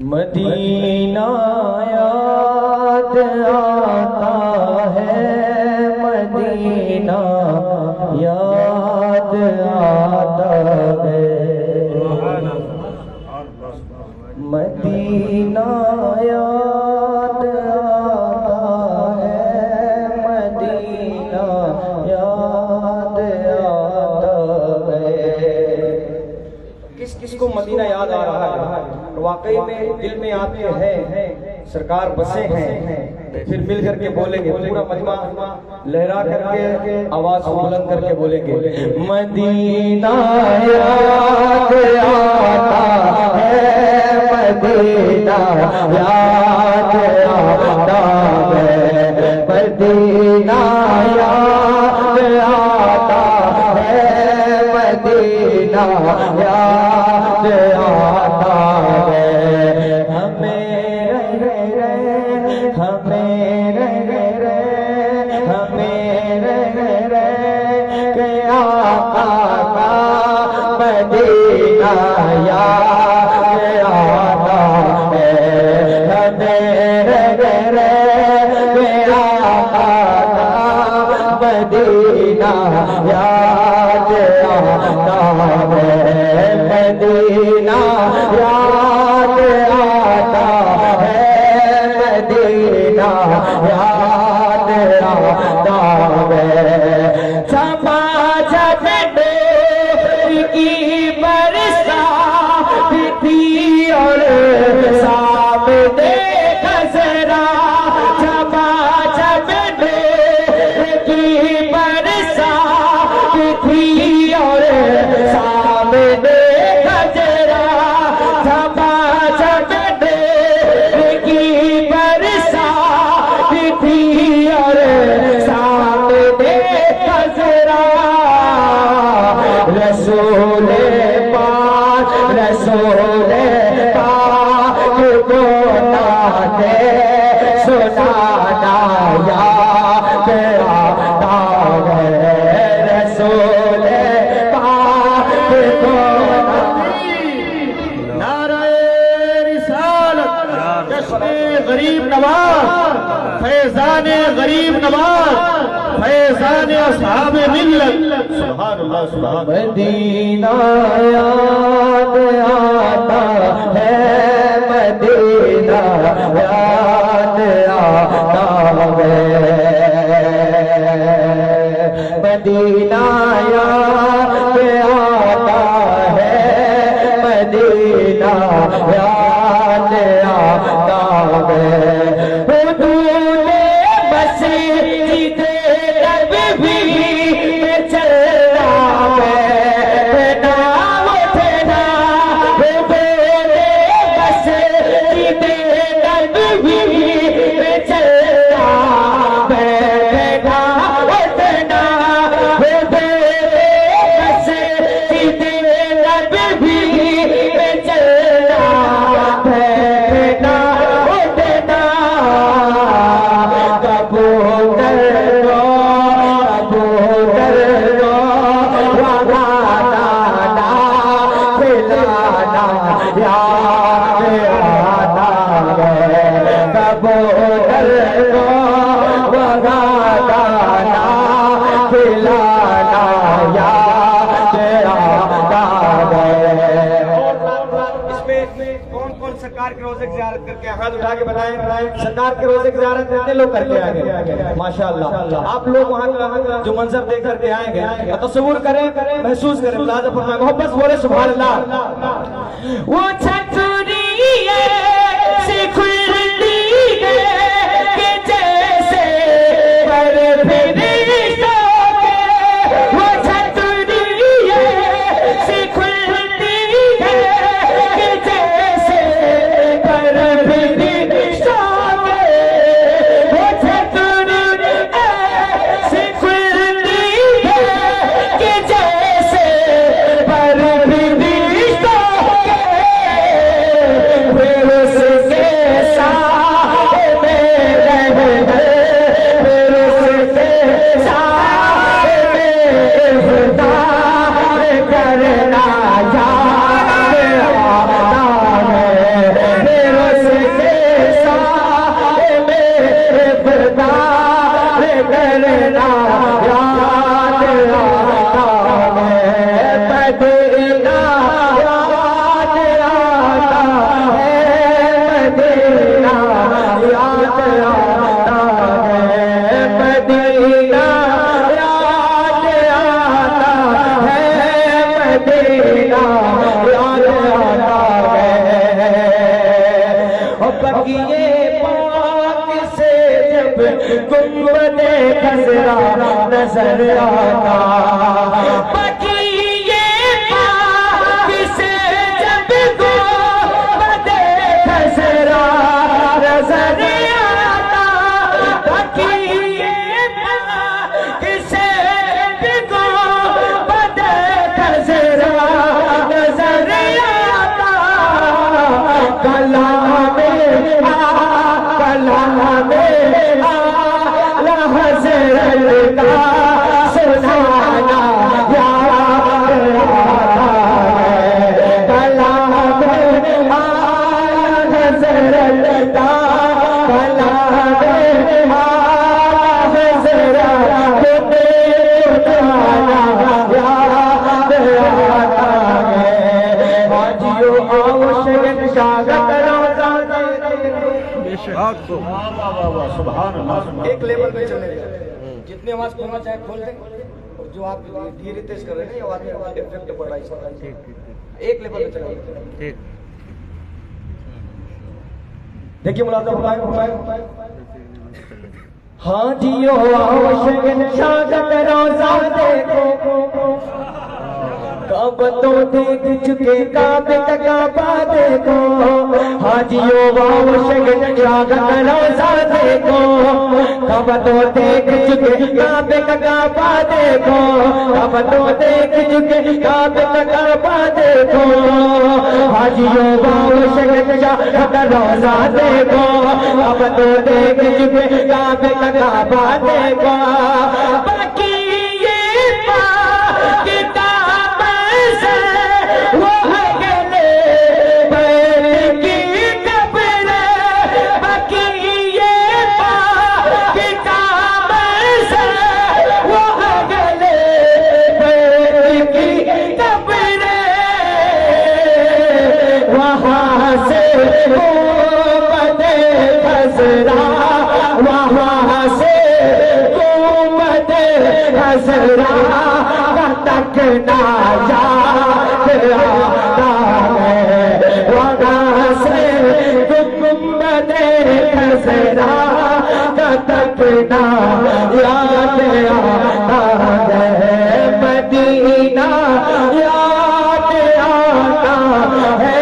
مدینہ یاد آتا ہے، مدینہ یاد آتا ہے، مدینہ یاد آتا ہے، مدینہ یاد آتا ہے۔ کس کو مدینہ یاد آ رہا ہے؟ واقعی میں دل میں آتے ہیں، سرکار بسے ہیں، پھر مل کر کے بولیں گے، پورا مجمع لہرا کر کے آواز بلند کر کے بولیں گے، مدینہ یاد آتا ہے، مدینہ یاد آتا ہے، مدینہ یاد آتا ہے، مدینہ یاد آتا ہے، ہمیں کہ آقا کا مدینہ یاد آتا ہے، کہ آقا کا مدینہ یاد آتا ہے، مدینہ یاد آتا ہے، مدینہ یاد آتا ہے، چھپا جب ڈور کی برسات تھی اور سامنے خزرا، چھپا جب ڈور کی برسات تھی اور سامنے خزرا، چھپا جب ڈور کی برسات تھی اور سامنے خزرا، رسول پاک کو نعتیں سنانا یاد آتا ہے، رسول پاک کو نعرہ رسالت، جشن غریب نواز، فیضان غریب نواز، فیضان اصحاب ملت، سبحان اللہ سبحان اللہ۔ مدینہ یاد آتا ہے، مدینہ یاد آتا ہے، مدینہ یاد آتا ہے، مدینہ یاد آتا ہے، حدود مسجد نبوی میں چلنا بیٹھنا اٹھنا، حدود مسجد نبوی میں چلنا بیٹھنا اٹھنا، حدود مسجد نبوی میں چلنا بیٹھنا اٹھنا، کبوتر رو وغانا کھلانا یاد آتا ہے، کبوتر رو وغانا کھلانا یاد آتا ہے۔ اس میں کون کون سرکار کے روزے کی زیارت کر کے ہاتھ اٹھا کے بتائیں، سرکار کے روزے کی زیارت کتنے لوگ کر کے آئیں گے؟ ماشاءاللہ آپ لوگ وہاں کا جو منظر دیکھ کر کے آئیں گے، تصور کریں، محسوس کریں، ملاحظہ فرمائیں، محبت بولے سبحان اللہ۔ وہ چھتری سے کھلتی ہے کہ جیسے برف فرشتوں کے، وہ چھتری سے کھلتی ہے کہ جیسے برف فرشتوں کے، وہ چھتری سے کھلتی ہے کہ جیسے برف فرشتوں کے، پھر اس کے گنبد خضرا نظر آتا بقیے پاک سے جب گنبد خضرا نظر آتا بقیے پاک سے جب گنبد خضرا نظر آتا کلام حضرت کا سنانا یاد آتا ہے کلام حضرت کا کلام حضرت سنانا یاد آتا ہے حاجیو آؤ شہنشاہ ایک لیول پہ چلے گئے جتنے آواز کھولنا چاہے کھول دیں اور جو آپ دھیرے تیز کر رہے ہیں آواز میں افیکٹ پڑ رہا ہے اس کا ایک لیول پہ چلے گئے دیکھیے ملازم بتائیں ہاں جیو آؤ شہنشاہ کا روزہ دیکھو کعبہ تو دیکھ چکے کعبے کا کعبہ دیکھو حاجیو واو شہنشاہ کا روزہ دیکھو کعبہ تو دیکھ چکے کعبے کا کعبہ دیکھو کعبہ تو دیکھ چکے کعبے کا کعبہ دیکھو حاجیو واو شہنشاہ کا روزہ دیکھو کعبہ تو دیکھ چکے کعبے کا کعبہ دیکھو باقی تک نہ یاد آتا ہے وہاں سے گنبد خضرا تک نہ یاد آتا ہے مدینہ یاد آتا ہے